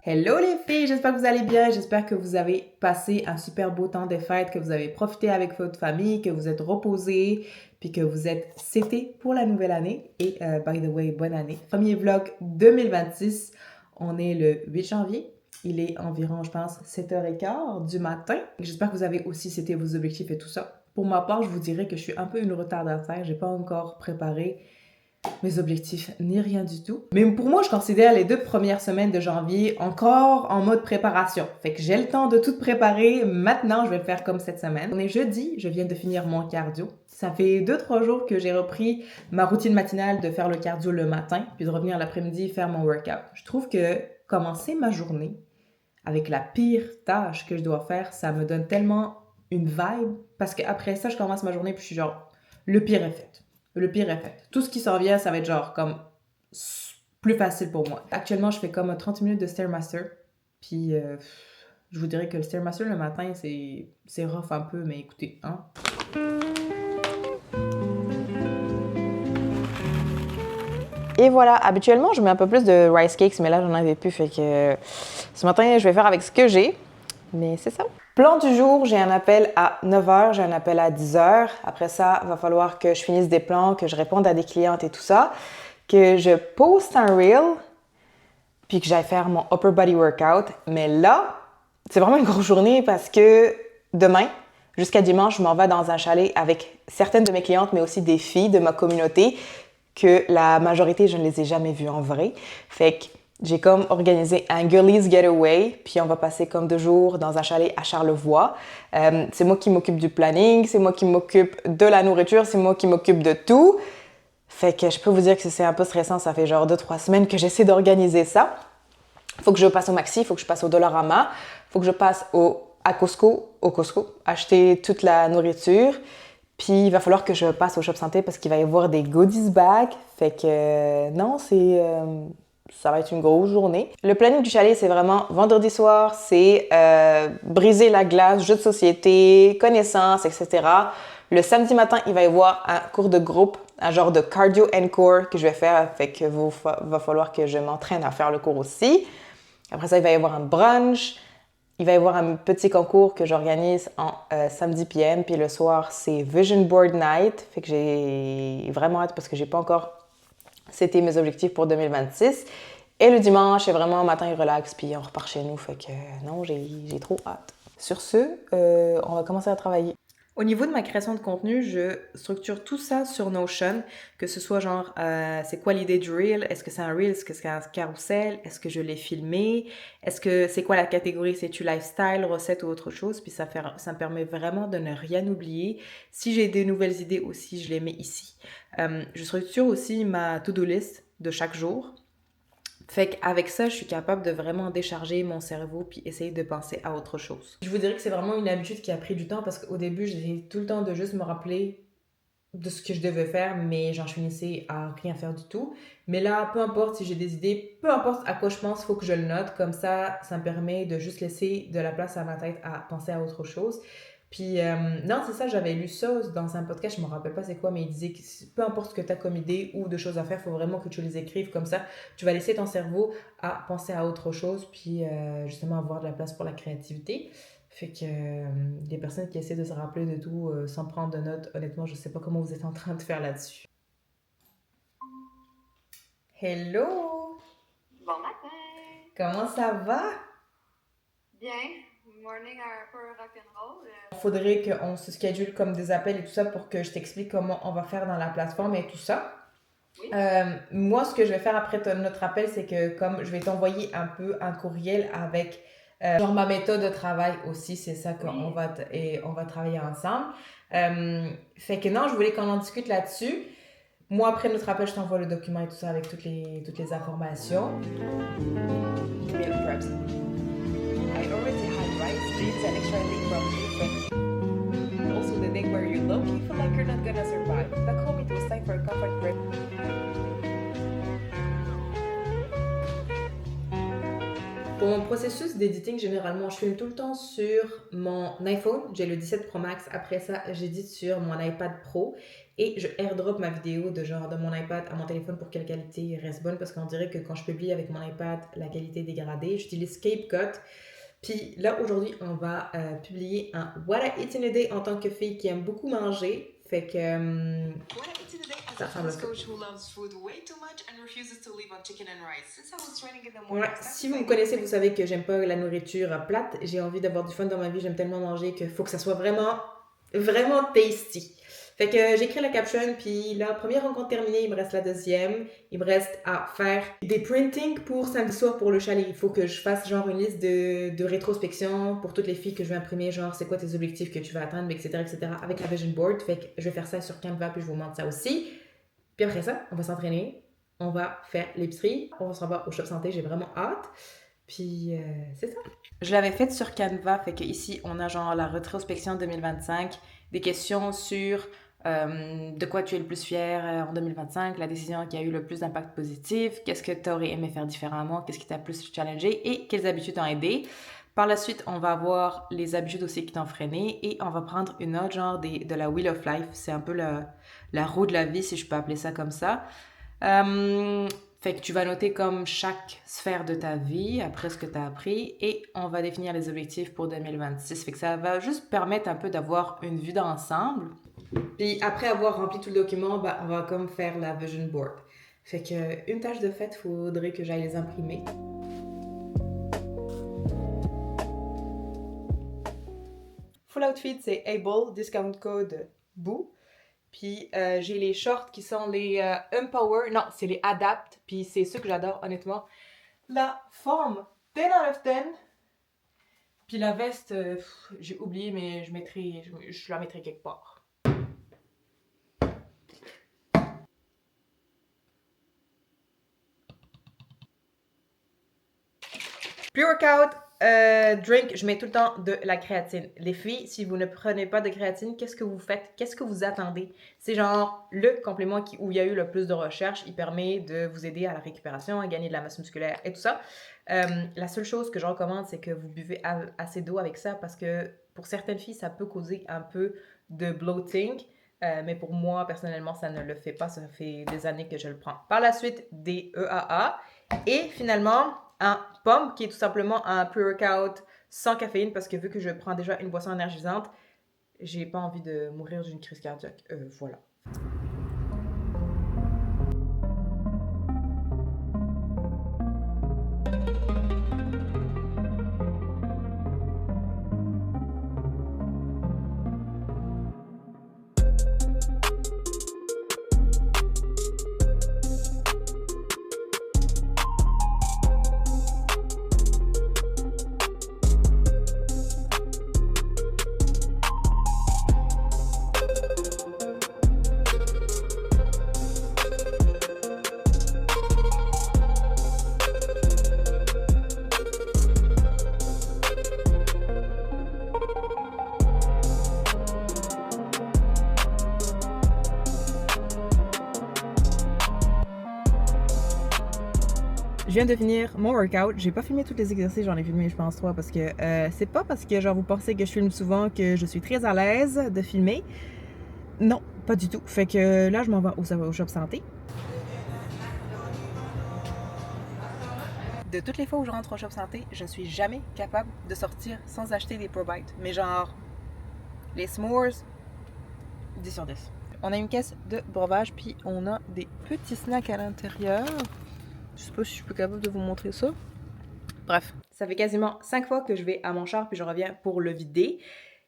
Hello les filles, j'espère que vous allez bien, j'espère que vous avez passé un super beau temps des fêtes, que vous avez profité avec votre famille, que vous êtes reposés, puis que vous êtes setés pour la nouvelle année. Et by the way, bonne année. Premier vlog 2026, on est le 8 janvier, il est environ, je pense, 7h15 du matin. J'espère que vous avez aussi seté vos objectifs et tout ça. Pour ma part, je vous dirais que je suis un peu une retardataire, j'ai pas encore préparé mes objectifs, ni rien du tout. Mais pour moi, je considère les 2 premières semaines de janvier encore en mode préparation. Fait que j'ai le temps de tout préparer. Maintenant, je vais le faire comme cette semaine. On est jeudi, je viens de finir mon cardio. Ça fait 2-3 jours que j'ai repris ma routine matinale de faire le cardio le matin, puis de revenir l'après-midi faire mon workout. Je trouve que commencer ma journée avec la pire tâche que je dois faire, ça me donne tellement une vibe. Parce qu'après ça, je commence ma journée puis je suis genre, le pire est fait. Le pire est fait. Tout ce qui s'en vient, ça va être genre comme plus facile pour moi. Actuellement, je fais comme 30 minutes de Stairmaster. Puis, je vous dirais que le Stairmaster le matin, c'est rough un peu, mais écoutez, hein. Et voilà, habituellement, je mets un peu plus de rice cakes, mais là, j'en avais plus. Fait que ce matin, je vais faire avec ce que j'ai. Mais c'est ça. Plan du jour, j'ai un appel à 9h, j'ai un appel à 10h. Après ça, il va falloir que je finisse des plans, que je réponde à des clientes et tout ça, que je poste un reel, puis que j'aille faire mon upper body workout. Mais là, c'est vraiment une grosse journée parce que demain, jusqu'à dimanche, je m'en vais dans un chalet avec certaines de mes clientes, mais aussi des filles de ma communauté, que la majorité, je ne les ai jamais vues en vrai. Fait que j'ai comme organisé un girlies getaway, puis on va passer comme 2 jours dans un chalet à Charlevoix. C'est moi qui m'occupe du planning, c'est moi qui m'occupe de la nourriture, c'est moi qui m'occupe de tout. Fait que je peux vous dire que c'est un peu stressant, ça fait genre 2-3 semaines que j'essaie d'organiser ça. Faut que je passe au Maxi, faut que je passe au Dollarama, faut que je passe au Costco, acheter toute la nourriture. Puis il va falloir que je passe au Shop Santé parce qu'il va y avoir des goodies bags. Fait que non, ça va être une grosse journée. Le planning du chalet, c'est vraiment vendredi soir, c'est briser la glace, jeux de société, connaissances, etc. Le samedi matin, il va y avoir un cours de groupe, un genre de cardio and core que je vais faire. Fait que va falloir que je m'entraîne à faire le cours aussi. Après ça, il va y avoir un brunch. Il va y avoir un petit concours que j'organise en samedi PM. Puis le soir, c'est Vision Board Night. Fait que j'ai vraiment hâte parce que j'ai pas encore c'était mes objectifs pour 2026. Et le dimanche, c'est vraiment matin relax, puis on repart chez nous. Fait que non, j'ai trop hâte. Sur ce, on va commencer à travailler. Au niveau de ma création de contenu, je structure tout ça sur Notion, que ce soit genre, c'est quoi l'idée du reel? Est-ce que c'est un reel? Est-ce que c'est un carousel? Est-ce que je l'ai filmé? Est-ce que c'est quoi la catégorie? C'est-tu lifestyle, recette ou autre chose? Puis ça me permet vraiment de ne rien oublier. Si j'ai des nouvelles idées aussi, je les mets ici. Je structure aussi ma to-do list de chaque jour. Fait qu'avec ça, je suis capable de vraiment décharger mon cerveau puis essayer de penser à autre chose. Je vous dirais que c'est vraiment une habitude qui a pris du temps parce qu'au début, j'ai tout le temps de juste me rappeler de ce que je devais faire, mais j'en finissais à rien faire du tout. Mais là, peu importe si j'ai des idées, peu importe à quoi je pense, il faut que je le note. Comme ça me permet de juste laisser de la place à ma tête à penser à autre chose. Puis, non, c'est ça, j'avais lu ça dans un podcast, je me rappelle pas c'est quoi, mais il disait que peu importe ce que tu as comme idée ou de choses à faire, il faut vraiment que tu les écrives comme ça. Tu vas laisser ton cerveau à penser à autre chose, puis justement avoir de la place pour la créativité. Fait que les personnes qui essaient de se rappeler de tout sans prendre de notes, honnêtement, je sais pas comment vous êtes en train de faire là-dessus. Hello! Bon matin! Comment ça va? Bien. Morning un peu rock'n'roll. Faudrait qu'on se schedule comme des appels et tout ça pour que je t'explique comment on va faire dans la plateforme et tout ça. Oui. Moi, ce que je vais faire après notre appel, c'est que comme je vais t'envoyer un peu un courriel avec genre ma méthode de travail aussi, c'est ça qu'on va travailler ensemble. Fait que non, je voulais qu'on en discute là-dessus. Moi, après notre appel, je t'envoie le document et tout ça avec toutes les informations. Meal preps. I already had rice, beans, and extra thing from you, but also the thing where you low-key feel like you're not gonna survive. Back home, it was time for a comfort break. Pour mon processus d'éditing, généralement, je filme tout le temps sur mon iPhone. J'ai le 17 Pro Max. Après ça, j'édite sur mon iPad Pro et je airdrop ma vidéo de mon iPad à mon téléphone pour que la qualité reste bonne parce qu'on dirait que quand je publie avec mon iPad, la qualité est dégradée. J'utilise CapCut. Puis là, aujourd'hui, on va publier un What I Eat in a Day en tant que fille qui aime beaucoup manger. Fait que ça ressemble à ça. Ouais, si vous me connaissez, vous savez que j'aime pas la nourriture plate. J'ai envie d'avoir du fun dans ma vie. J'aime tellement manger qu'il faut que ça soit vraiment, vraiment tasty. Fait que j'écris la caption, puis la première rencontre terminée, il me reste la deuxième. Il me reste à faire des printings pour samedi soir pour le chalet. Il faut que je fasse genre une liste de rétrospection pour toutes les filles que je vais imprimer, genre c'est quoi tes objectifs que tu vas atteindre, etc., avec la vision board. Fait que je vais faire ça sur Canva, puis je vous montre ça aussi. Puis après ça, on va s'entraîner, on va faire l'épicerie, on s'en va au Shop Santé, j'ai vraiment hâte. Puis c'est ça. Je l'avais faite sur Canva, fait que ici on a genre la rétrospection 2025, des questions sur de quoi tu es le plus fier en 2025, la décision qui a eu le plus d'impact positif, qu'est-ce que tu aurais aimé faire différemment, qu'est-ce qui t'a plus challengé et quelles habitudes t'ont aidé. Par la suite, on va avoir les habitudes aussi qui t'ont freiné et on va prendre une autre genre de la Wheel of Life. C'est un peu la roue de la vie, si je peux appeler ça comme ça. Fait que tu vas noter comme chaque sphère de ta vie, après ce que tu as appris, et on va définir les objectifs pour 2026. Fait que ça va juste permettre un peu d'avoir une vue d'ensemble. Puis après avoir rempli tout le document, on va comme faire la vision board. Fait que une tâche de fait, faudrait que j'aille les imprimer. Full outfit, c'est Able, discount code BOO. Puis j'ai les shorts qui sont les Empower. Non, c'est les Adapt. Puis c'est ceux que j'adore, honnêtement. La forme 10 out of 10. Puis la veste, j'ai oublié, mais je la mettrai quelque part. Pre-workout, drink, je mets tout le temps de la créatine. Les filles, si vous ne prenez pas de créatine, qu'est-ce que vous faites? Qu'est-ce que vous attendez? C'est genre le complément où il y a eu le plus de recherches. Il permet de vous aider à la récupération, à gagner de la masse musculaire et tout ça. La seule chose que je recommande, c'est que vous buvez assez d'eau avec ça parce que pour certaines filles, ça peut causer un peu de bloating. Mais pour moi, personnellement, ça ne le fait pas. Ça fait des années que je le prends. Par la suite, des EAA. Et finalement, un pomme qui est tout simplement un pre-workout sans caféine parce que vu que je prends déjà une boisson énergisante, j'ai pas envie de mourir d'une crise cardiaque. Voilà. Je viens de finir mon workout. J'ai pas filmé tous les exercices, j'en ai filmé, je pense, 3 parce que c'est pas parce que genre vous pensez que je filme souvent que je suis très à l'aise de filmer. Non, pas du tout. Fait que là, je m'en vais au Shop Santé. De toutes les fois où je rentre au Shop Santé, je ne suis jamais capable de sortir sans acheter des ProBite. Mais genre, les s'mores, 10 sur 10. On a une caisse de breuvage, puis on a des petits snacks à l'intérieur. Je sais pas si je suis capable de vous montrer ça. Bref, ça fait quasiment 5 fois que je vais à mon char puis je reviens pour le vider.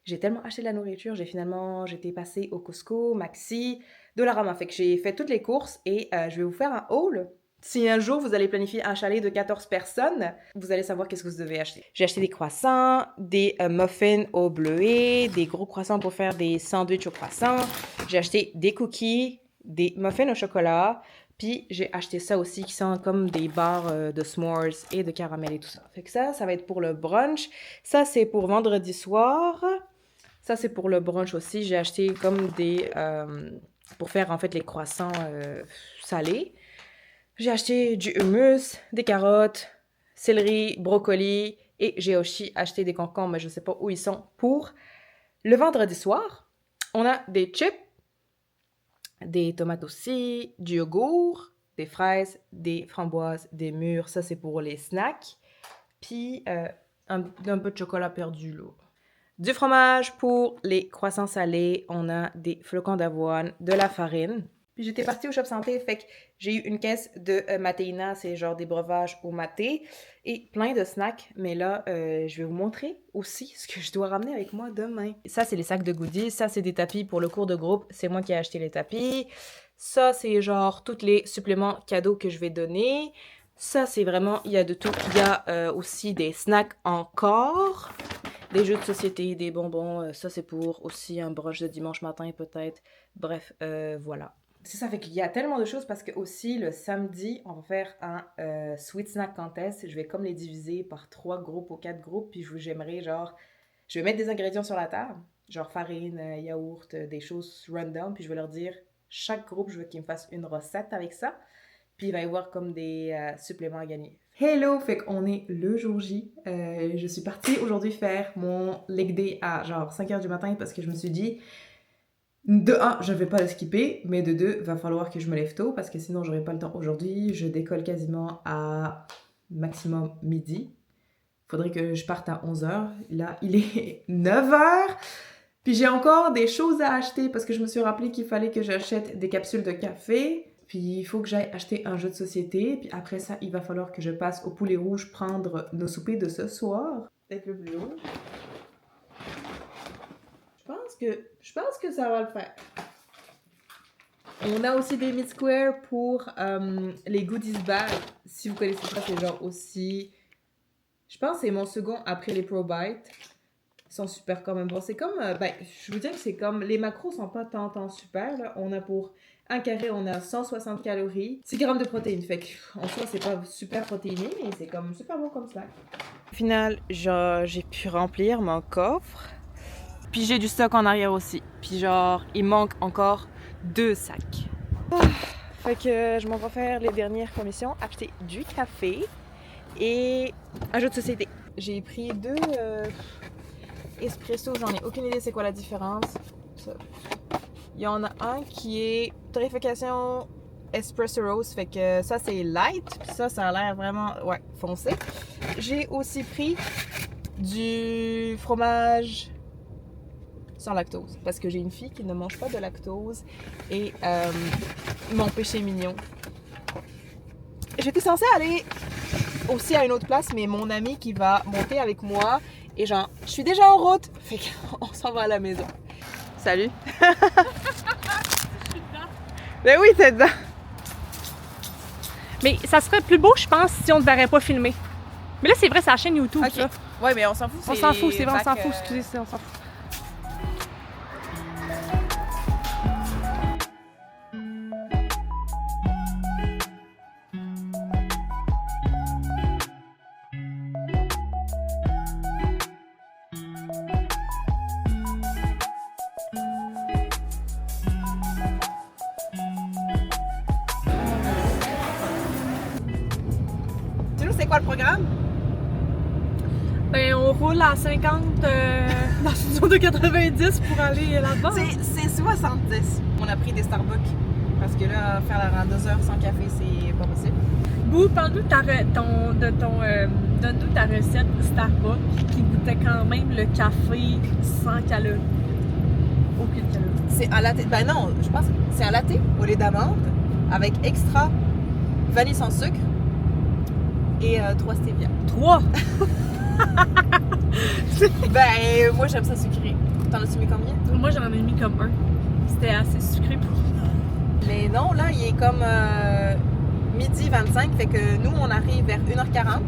J'ai tellement acheté de la nourriture, j'étais passée au Costco, Maxi, Dollarama. Fait que j'ai fait toutes les courses et je vais vous faire un haul. Si un jour vous allez planifier un chalet de 14 personnes, vous allez savoir qu'est-ce que vous devez acheter. J'ai acheté des croissants, des muffins au bleuet, des gros croissants pour faire des sandwichs au croissant. J'ai acheté des cookies, des muffins au chocolat. Puis j'ai acheté ça aussi qui sont comme des barres de s'mores et de caramel et tout ça. Fait que ça va être pour le brunch. Ça, c'est pour vendredi soir. Ça, c'est pour le brunch aussi. J'ai acheté comme des... pour faire en fait les croissants salés. J'ai acheté du hummus, des carottes, céleri, brocoli et j'ai aussi acheté des concombres, mais je ne sais pas où ils sont pour le vendredi soir. On a des chips, des tomates aussi, du yogourt, des fraises, des framboises, des mûres. Ça, c'est pour les snacks. Puis un peu de chocolat perdu, là. Du fromage pour les croissants salés. On a des flocons d'avoine, de la farine. Puis j'étais partie au Shop Santé, fait que j'ai eu une caisse de Matéina, c'est genre des breuvages au maté, et plein de snacks. Mais là, je vais vous montrer aussi ce que je dois ramener avec moi demain. Ça, c'est les sacs de goodies. Ça, c'est des tapis pour le cours de groupe. C'est moi qui ai acheté les tapis. Ça, c'est genre tous les suppléments cadeaux que je vais donner. Ça, c'est vraiment, il y a de tout. Il y a aussi des snacks encore. Des jeux de société, des bonbons. Ça, c'est pour aussi un brunch de dimanche matin, peut-être. Bref, voilà. C'est ça, fait qu'il y a tellement de choses parce que aussi le samedi, on va faire un sweet snack contest. Je vais comme les diviser par 3 groupes ou 4 groupes. Puis j'aimerais genre, je vais mettre des ingrédients sur la table, genre farine, yaourt, des choses random. Puis je vais leur dire, chaque groupe, je veux qu'ils me fassent une recette avec ça. Puis il va y avoir comme des suppléments à gagner. Hello! Fait qu'on est le jour J. Je suis partie aujourd'hui faire mon leg day à genre 5h du matin parce que je me suis dit, de 1, je ne vais pas le skipper, mais de 2, va falloir que je me lève tôt parce que sinon j'aurai pas le temps aujourd'hui. Je décolle quasiment à maximum midi. Faudrait que je parte à 11h. Là, il est 9h. Puis j'ai encore des choses à acheter parce que je me suis rappelé qu'il fallait que j'achète des capsules de café. Puis il faut que j'aille acheter un jeu de société. Puis après ça, il va falloir que je passe au Poulet Rouge prendre nos soupers de ce soir. Peut-être le plus haut. Je pense que ça va le faire. On a aussi des mid-squares pour les goodies bags. Si vous connaissez pas, c'est genre aussi... Je pense que c'est mon second après les Pro Bites. Ils sont super quand même. Bon, c'est comme... je vous dis que c'est comme... Les macros sont pas tant super, là. On a pour un carré, on a 160 calories. 6 grammes de protéines. Fait qu'en soi, c'est pas super protéiné, mais c'est comme super bon comme ça. Au final, j'ai pu remplir mon coffre. Puis j'ai du stock en arrière aussi. Puis genre, il manque encore 2 sacs. Fait que je m'en vais faire les dernières commissions, acheter du café et un jeu de société. J'ai pris 2 espresso, j'en ai aucune idée c'est quoi la différence. Il y en a un qui est torréfaction espresso rose, fait que ça c'est light, puis ça a l'air vraiment foncé. J'ai aussi pris du fromage sans lactose, parce que j'ai une fille qui ne mange pas de lactose et mon péché mignon. J'étais censée aller aussi à une autre place, mais mon ami qui va monter avec moi et genre, je suis déjà en route, fait qu'on s'en va à la maison. Salut! Je suis dedans! Ben oui, t'es dedans! Mais ça serait plus beau, je pense, si on ne verrait pas filmer. Mais là, c'est vrai, c'est la chaîne YouTube, okay. ça. Ouais, mais on s'en fout. On s'en fout, c'est vrai, on s'en fout, excusez, on s'en fout. C'est quoi le programme? Ben, on roule à 50 dans une zone de 90 pour aller là-bas. C'est 70. On a pris des Starbucks parce que là, faire la 2 heures sans café, c'est pas possible. Bou, parle-nous donne-nous ta recette Starbucks qui goûtait quand même le café sans calories. Aucune calorie. C'est un latte. Ben non, je pense que c'est un latte au lait d'amande avec extra vanille sans sucre. Et 3 stevia. 3? Ben, moi j'aime ça sucré. T'en as-tu mis combien? Moi j'en ai mis comme 1. C'était assez sucré pour moi. Mais non, là il est comme midi 25, fait que nous on arrive vers 1h40.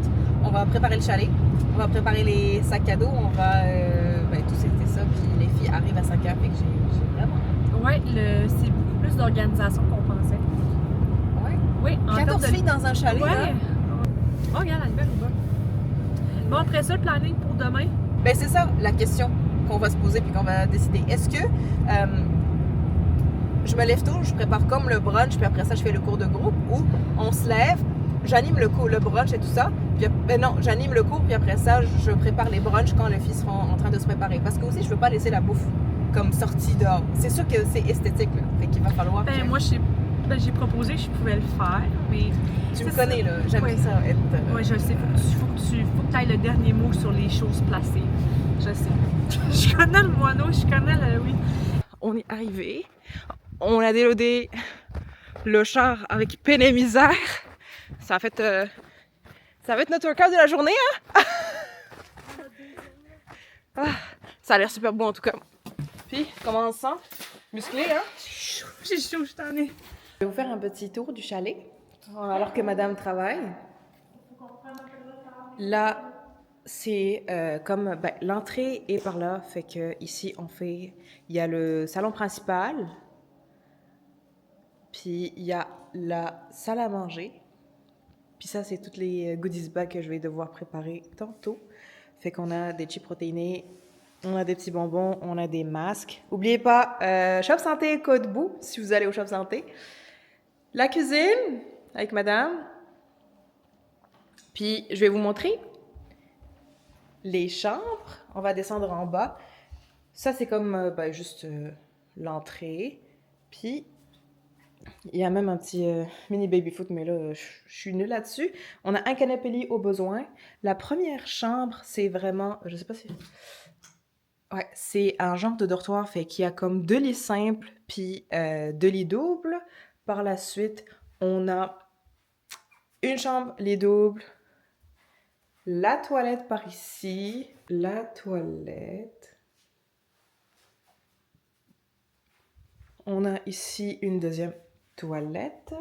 On va préparer le chalet, on va préparer les sacs cadeaux, on va. Tout c'était ça, puis les filles arrivent à 5h, fait que j'ai vraiment. Ouais, c'est beaucoup plus d'organisation qu'on pensait. Ouais. Oui, en 14 filles dans un chalet, ouais. là. Oh, regarde, Albert est bon. Bon, après ça, le planning pour demain? Ben, c'est ça, la question qu'on va se poser puis qu'on va décider. Est-ce que je me lève tôt, je prépare comme le brunch, puis après ça, je fais le cours de groupe, ou on se lève, j'anime le brunch et tout ça. Puis, non, j'anime le cours, puis après ça, je prépare les brunchs quand les filles seront en train de se préparer. Parce que aussi, je veux pas laisser la bouffe comme sortie dehors. C'est sûr que c'est esthétique, là. Fait qu'il va falloir que... Moi, j'ai proposé que je pouvais le faire, mais... Tu me connais, là. J'aime ça être... Oui, je le sais. Faut que tu ailles le dernier mot sur les choses placées. Je sais. Je connais le moineau, je connais le... Oui. On est arrivé. On a déloadé le char avec peine et misère. Ça va être notre workout de la journée, hein? Ça a l'air super beau en tout cas. Puis, comment on se sent? Musclé, hein? J'ai chaud, je t'en ai. Je vais vous faire un petit tour du chalet, alors que madame travaille. Là, c'est comme... Ben, l'entrée est par là, fait que ici, il y a le salon principal, puis il y a la salle à manger, puis ça, c'est toutes les goodies bags que je vais devoir préparer tantôt. Fait qu'on a des chips protéinés, on a des petits bonbons, on a des masques. N'oubliez pas, Shop Santé Côte-Bout, si vous allez au Shop Santé. La cuisine, avec madame. Puis, je vais vous montrer les chambres. On va descendre en bas. Ça, c'est comme juste l'entrée. Puis, il y a même un petit mini baby-foot, mais là, je suis nulle là-dessus. On a un canapé lit au besoin. La première chambre, c'est vraiment... Je sais pas si... Ouais, c'est un genre de dortoir, fait qu'il y a comme 2 lits simples, puis 2 lits doubles. Par la suite, on a une chambre, lit double, la toilette par ici, la toilette. On a ici une deuxième toilette,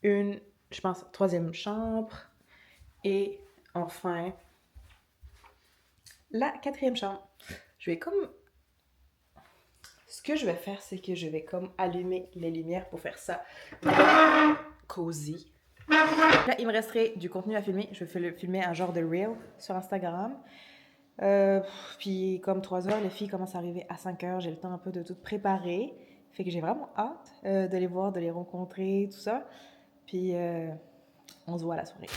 une, je pense, troisième chambre, et enfin, la quatrième chambre. Je vais comme... Ce que je vais faire, c'est que je vais comme allumer les lumières pour faire ça cosy. Là, il me resterait du contenu à filmer. Je vais filmer un genre de reel sur Instagram. Puis comme 3 heures, les filles commencent à arriver à 5 heures. J'ai le temps un peu de tout préparer. Fait que j'ai vraiment hâte de les voir, de les rencontrer, tout ça. Puis on se voit à la soirée.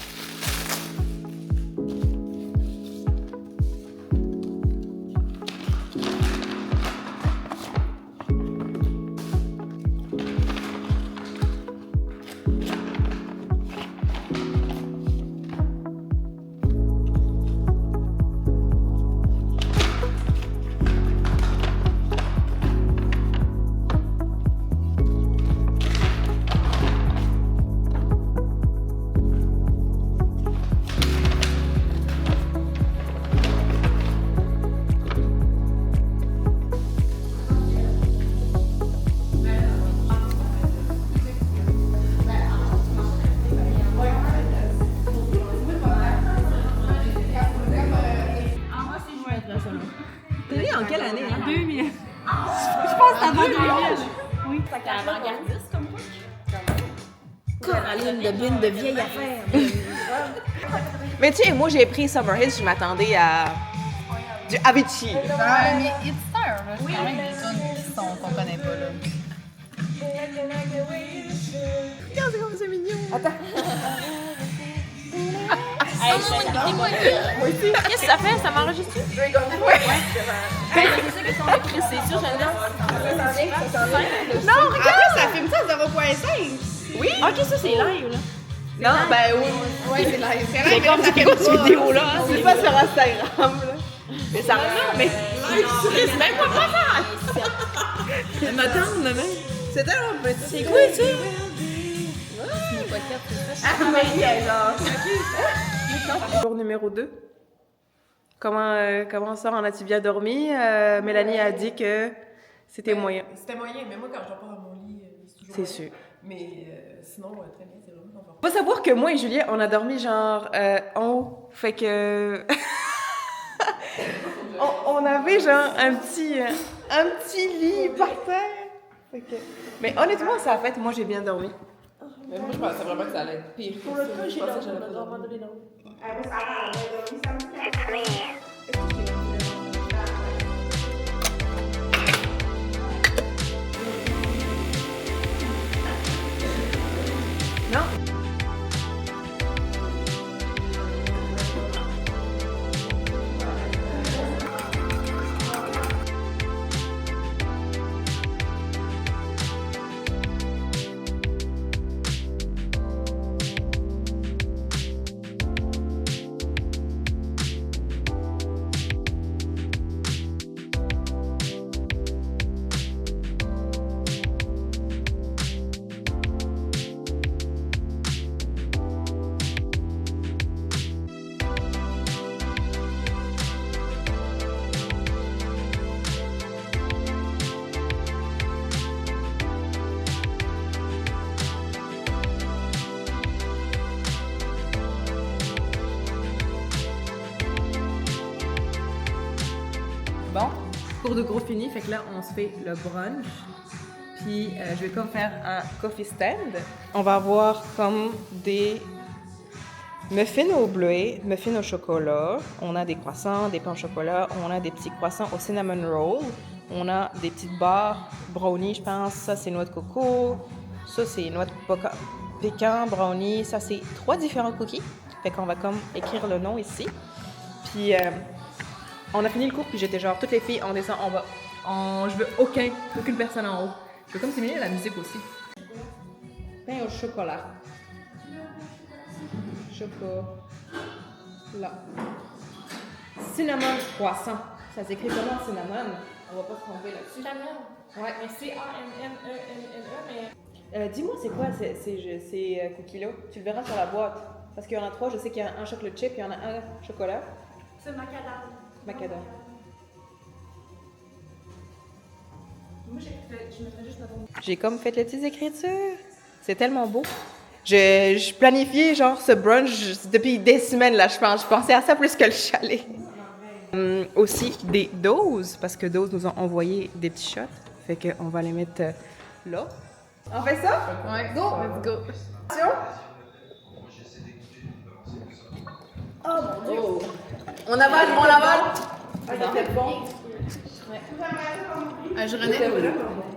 T'es née en quelle année? Hein? 2000. Je pense que avant 2000. Oui. T'es avant-gardiste comme moi? Coraline de Bine de vieille affaire. Mais tu sais, moi j'ai pris Summer Hills, je m'attendais à du Avicii. Mais It's Star, là, c'est quand même des tunes qu'on connaît pas, là. Regarde, c'est comme c'est mignon. Attends. Hey, qu'est-ce que ça fait? Ça m'enregistre? Ouais. C'est ça que son écrit, c'est sûr, j'aime Non, regarde, ça filme ça à 0.5. Oui. Ok, ça c'est live, là. Non, ben oui. Ouais, c'est live. C'est comme cette grosse vidéo-là. C'est pas sur Instagram, là. Mais ça regarde, mais C'est même pas ça! Ma tante, maman. c'est tellement petit. C'est quoi ça? Jour numéro 2. Comment ça, en as-tu bien dormi? Mélanie a dit que c'était moyen. C'était moyen, mais moi, quand je dors pas dans mon lit, c'est toujours C'est moyen. sûr. Mais sinon, très bien, c'est vraiment confortable. Faut savoir que moi et Julien, on a dormi genre en haut. Fait que... on avait genre un petit lit par terre. Fait que... Mais honnêtement, ça a fait, moi j'ai bien dormi. Mais moi, je pensais vraiment que ça allait être pire. Pour le cas, j'ai dormi. Non. Cours de gros fini, fait que là, on se fait le brunch. Puis, je vais comme faire un coffee stand. On va avoir comme des muffins au bleuet, muffins au chocolat. On a des croissants, des pains au chocolat. On a des petits croissants au cinnamon roll. On a des petites barres brownie, je pense. Ça, c'est noix de coco. Ça, c'est noix de pécan, brownie. Ça, c'est 3 différents cookies. Fait qu'on va comme écrire le nom ici. Puis, on a fini le cours, puis j'étais genre, toutes les filles, on descend en bas. Je veux aucune personne en haut. Je veux comme simuler la musique aussi. Pain au chocolat. Chocolat. Cinnamon croissant. Ça s'écrit comment cinnamon? On va pas se tromper là-dessus. Cinnamon. Ouais, mais C-A-N-N-E-N-N-E, mais... dis-moi, c'est quoi ces cookies-là? Tu le verras sur la boîte. Parce qu'il y en a 3, je sais qu'il y a un chocolat chip, il y en a un chocolat. C'est macadam. Macadam. Moi, je mettrais juste J'ai comme fait les petites écritures. C'est tellement beau. Je planifiais genre ce brunch depuis des semaines, là, je pense. Je pensais à ça plus que le chalet. Aussi des doses, parce que Dose nous ont envoyé des petits shots. Fait qu'on va les mettre là. On fait ça? Ouais, go! Let's go! Attention! Oh mon Dieu! On avale, on l'avale! Ah, c'est bon. Je renais.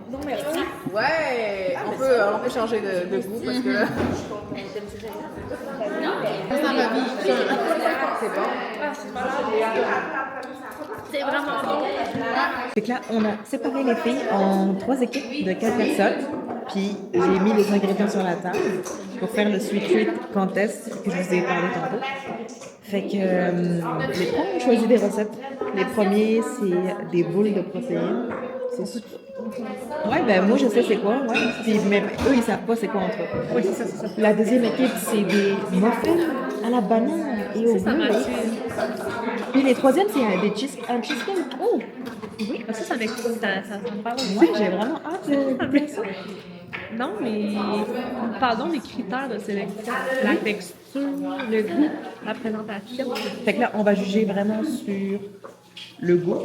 Non, merci. Ouais! On peut changer de goût parce que là. Ça va bien. C'est bon. C'est vraiment bon. Fait que là, on a séparé les filles en 3 équipes de 4 personnes. Puis j'ai mis les ingrédients sur la table pour faire le sweet treat contest que je vous ai parlé tantôt. Fait que les trois ont choisi des recettes. Les premiers, c'est des boules de protéines. C'est super. Ouais, ben moi je sais c'est quoi, ouais. Puis même eux, ils savent pas c'est quoi entre eux. Oui, c'est ça. La deuxième équipe, c'est des muffins à la banane et au bleu. Puis les troisièmes, c'est un cheesecake. Oh! Oui, ça m'excite, ça me parle. Ouais, j'ai vraiment hâte de goûter ça. Non, mais parlons des critères de sélection. La texture, le goût, la présentation. Fait que là, on va juger vraiment sur le goût,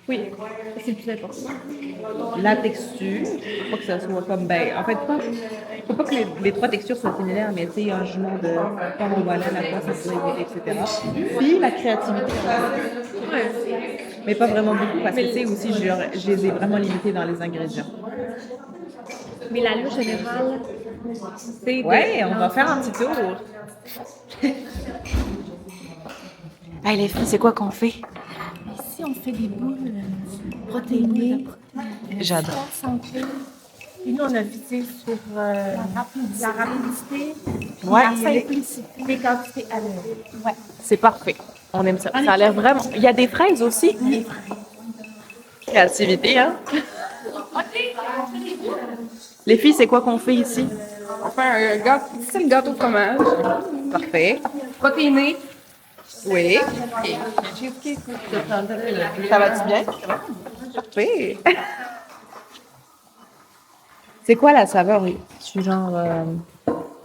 Oui, c'est le plus important. la texture. Faut pas que ça soit comme, ben, en fait, faut pas que les 3 textures soient similaires, mais tu sais, un jugement de pomme au banane, à quoi ça pourrait être, etc. Puis la créativité. Ouais. Mais pas vraiment beaucoup, parce que tu sais, aussi, je les ai vraiment limités dans les ingrédients. Mais l'allure générale, c'est... Ouais, on va faire un petit tour. Hey les filles, c'est quoi qu'on fait? Ici, on fait des boules protéinées. J'adore. Santé. Puis nous, on a visé sur la rapidité, Ouais. la simplicité, les quantités à l'heure. Ouais. C'est parfait. On aime ça. Ça a l'air vraiment... Il y a des fraises aussi? Créativité, hein? Les filles, c'est quoi qu'on fait ici? On fait un gâteau fromage. Parfait. Protéiné. Oui. Ça va-tu bien? Parfait. C'est quoi la saveur? Je suis genre...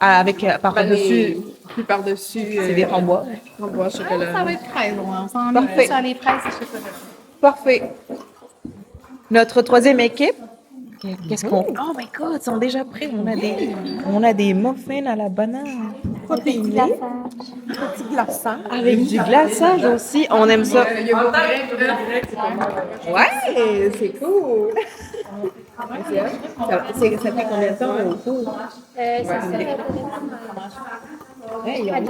avec par-dessus... Puis par-dessus. C'est des frambois. Frambois, chocolat. Ça va être fraises, on s'en Parfait. met sur les fraises et chocolat. Parfait. Notre troisième équipe, qu'est-ce qu'on... Oh my God, ils sont déjà prêts. On a des muffins à la banane. Protéinés. Petit glaçant. Avec du glaçage aussi. On aime ça. Il y a beaucoup de Ouais, c'est cool. Ça fait combien de temps au cours? Ça serait Hey, OK,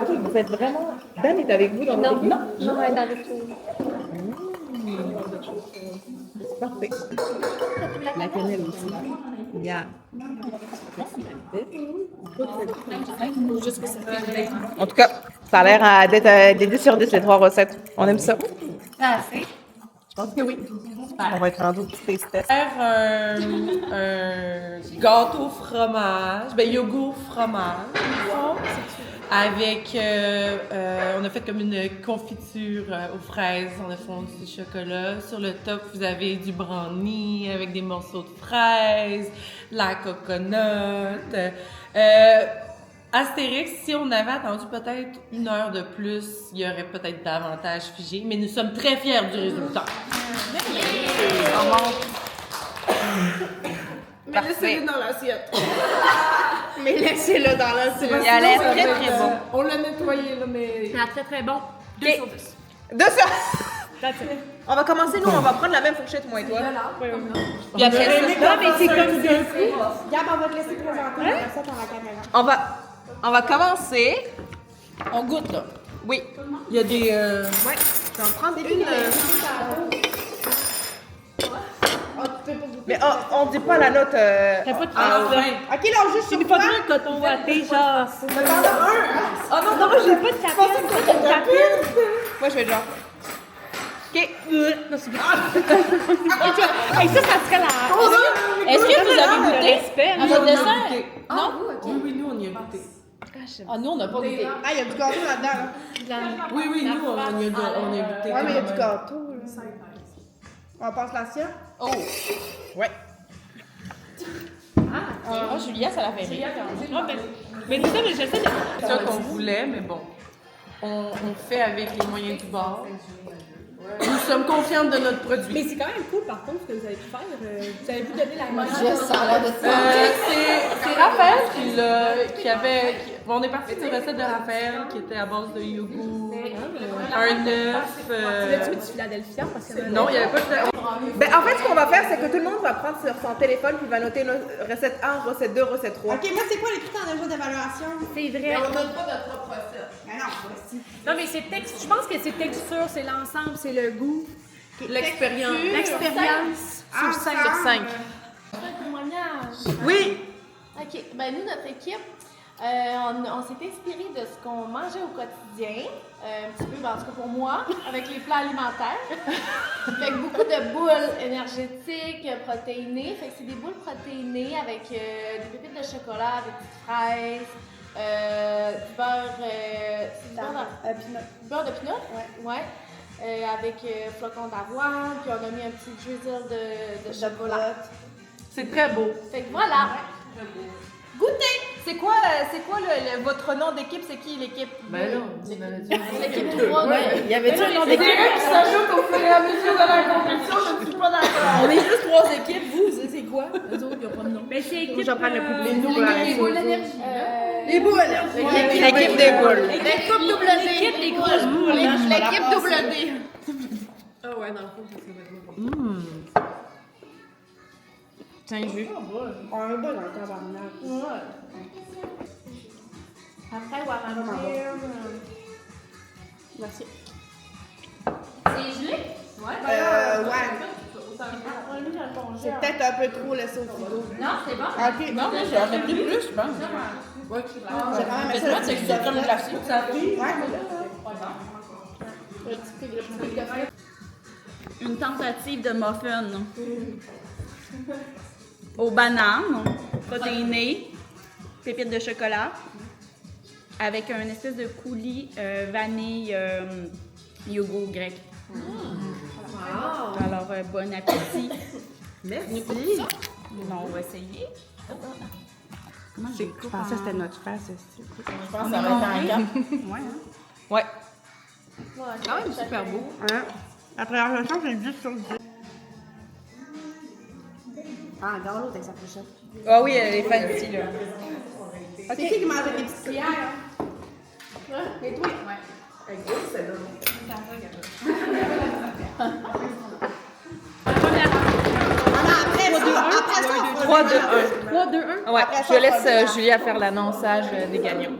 vous faites vraiment... Dan est avec vous dans Non, l'équipe? Non. non, elle est dans le tour. Parfait. La cannelle aussi. Yeah. En tout cas, ça a l'air d'être des 10 sur 10 les 3 recettes. On aime ça. Assez. Je pense que oui. On va être rendu au petit taste test. Faire un gâteau fromage, yogourt fromage, avec, on a fait comme une confiture aux fraises, on a fondu du chocolat. Sur le top, vous avez du brownie avec des morceaux de fraises, la coconut. Astérix, si on avait attendu peut-être 1 heure de plus, il y aurait peut-être davantage figé, mais nous sommes très fiers du résultat. Mais laissez-le dans l'assiette. Mais laissez-le dans l'assiette. Il a l'air très très bon. On l'a nettoyé, là, mais. Il a très très bon. 2 sur 10. 2 sur... That's it. On va commencer, nous, on va prendre la même fourchette, moi et toi. Puis après ça, Non, mais c'est comme d'un coup. Gab, on va te laisser présenter la recette dans la caméra. On va commencer. on goûte là. Oui. Il y a des. Ouais. Je vais en prendre une. Mais on dit pas la note. T'as pas de à place, là. 20. Ok, là, juste Tu sur mets pas toi. un coton watté, genre. Oh non, Non, j'ai pas de capelle. J'ai pas de capelle. Moi, je vais genre. Ok. Non, c'est bien. Hey, ça serait la. Est-ce que vous avez goûté Respect, à votre dessert? Ah, vous, ok. Oui, nous on y a goûté. Ah, nous on n'a pas goûté. Ah, il y a du gâteau là-dedans. Là. Oui, nous on y a goûté. Ouais, mais il y a du gâteau. Là. On passe l'assiette. Oh! Ouais. Ah, Julia, ça l'a fait rire. Ah, ben, mais c'est ça, mais j'essaie de. C'est ça qu'on voulait, mais bon. On fait avec les moyens du bord. Nous sommes confiantes de notre produit. Mais c'est quand même cool, par contre, ce que vous avez pu faire. Vous avez pu donner la main. C'est Raphaël qui avait. On est parti d'une recette de Raphaël qui était à base de yogourt, un œuf. Tu mets du Philadelphia parce que. Non, il n'y avait pas de. Ben, en fait, ce qu'on va faire, c'est que tout le monde va prendre sur son téléphone puis va noter recette 1, recette 2, recette 3. Ok, moi, c'est quoi les critères de jeu d'évaluation? C'est vrai. On donne pas notre propre recette. Mais non, voici. Non, mais c'est je pense que c'est texture, c'est l'ensemble, c'est le goût. L'expérience. L'expérience. Ah, Sur 5 sur 5. Témoignage. Oui. OK. Ben nous, notre équipe, on s'est inspiré de ce qu'on mangeait au quotidien. Un petit peu, ben, en tout cas pour moi, avec les plats alimentaires. Fait que beaucoup de boules énergétiques, protéinées. Fait que c'est des boules protéinées avec des pépites de chocolat, des petites fraises, du beurre, c'est du beurre de pinot? Ouais. Avec flocons d'avoine, puis on a mis un petit drizzle de chocolat. C'est très beau. Fait que voilà. Goûtez! C'est quoi votre nom d'équipe? C'est qui l'équipe? Ben non, on avait dit. L'équipe 3, Il y avait-tu un nom d'équipe? qui s'ajoute au fur et à mesure de la compétition, je ne suis pas d'accord. On est juste 3 équipes. Vous, c'est quoi? Les autres, il n'y a pas de nom. Mais c'est équipe. Je vais prendre le plus les petit. les boules d'énergie. Les boules. L'équipe des boules. L'équipe double D. L'équipe des grosses boules. L'équipe double D. Ah ouais, dans le fond, ça serait vraiment. Tiens, jus. On est bon dans le tabarnak. Après, on va manger. Merci. C'est gelé? Ouais. C'est peut-être un peu trop laissé au frigo. Non, c'est bon. Ok. Non, mais j'en ai pris plus, je pense. Ouais. J'ai quand même Mais essayé c'est que c'est comme glacé. Une tentative de muffin aux bananes, protéinées, pépites de chocolat, avec un espèce de coulis vanille yogourt grec. Alors, bon appétit. Merci. Non, on va essayer. Je pensais que c'était notre face. Je pense que ça va être un cap. Ouais, hein? Ouais. Quand même super beau. Hein? Après la chanson, j'ai 10 sur 10. Ah, regarde l'autre avec sa fourchette. Ah oui, elle est fancy, là. C'est qui mangeait des petites cuillères? Et toi? Après ça, 3, 2, 1. 3, 2, 1. Ouais, Après je ça, laisse on va Julia faire l'annonçage des gagnants.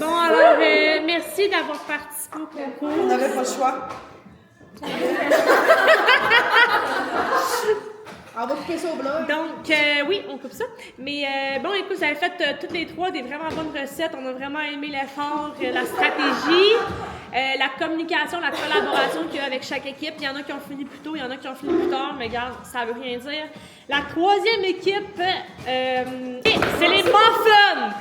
Bon, alors, merci d'avoir participé au concours. On n'avait pas le choix. On va couper ça au blog. Donc, oui, on coupe ça. Mais bon, écoute, vous avez fait toutes les 3 des vraiment bonnes recettes. On a vraiment aimé l'effort, la stratégie, la communication, la collaboration qu'il y a avec chaque équipe. Il y en a qui ont fini plus tôt, il y en a qui ont fini plus tard, mais regarde, ça veut rien dire. La 3e équipe, c'est les muffins!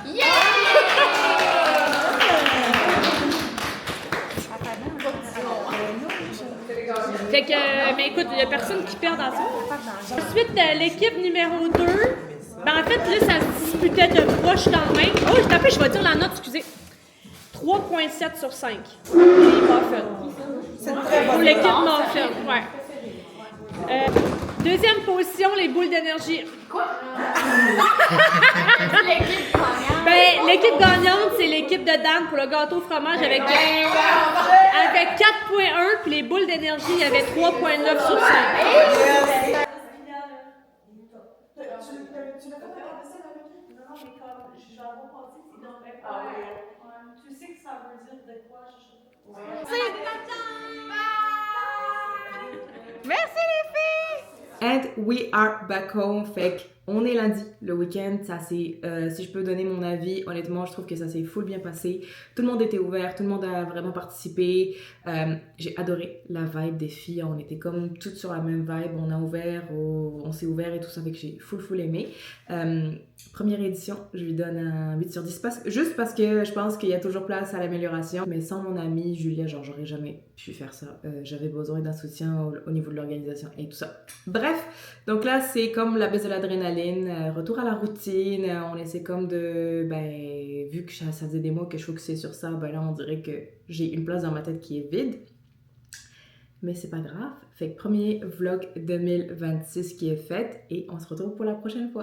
Fait que, mais écoute, il n'y a personne qui perd dans ça. Ensuite, l'équipe numéro 2, Ben, en fait, là, ça se disputait de proche quand même. Oh, je tapé, je vais dire la note, excusez. 3,7 sur 5. Les muffins. C'est très bon. Pour l'équipe muffin, ouais. Deuxième position, les boules d'énergie. L'équipe gagnante. Ben, l'équipe gagnante, c'est l'équipe de Dan pour le gâteau au fromage avec 4,1, puis les boules d'énergie, il y avait 3,9 sur 5. Merci les filles! And we are back home. Fait on est lundi, le week-end, ça c'est, si je peux donner mon avis, honnêtement, je trouve que ça s'est full bien passé. Tout le monde était ouvert, tout le monde a vraiment participé. J'ai adoré la vibe des filles, on était comme toutes sur la même vibe, on s'est ouvert et tout ça, fait que j'ai full aimé. Première édition, je lui donne un 8 sur 10, juste parce que je pense qu'il y a toujours place à l'amélioration, mais sans mon amie Julia, genre j'aurais jamais pu faire ça. J'avais besoin d'un soutien au niveau de l'organisation et tout ça. Bref, donc là c'est comme la baisse de l'adrénaline, retour à la routine, on essaie comme de, vu que ça faisait des mois que je focusais sur ça, là on dirait que j'ai une place dans ma tête qui est vide. Mais c'est pas grave, fait que premier vlog 2026 qui est fait et on se retrouve pour la prochaine fois.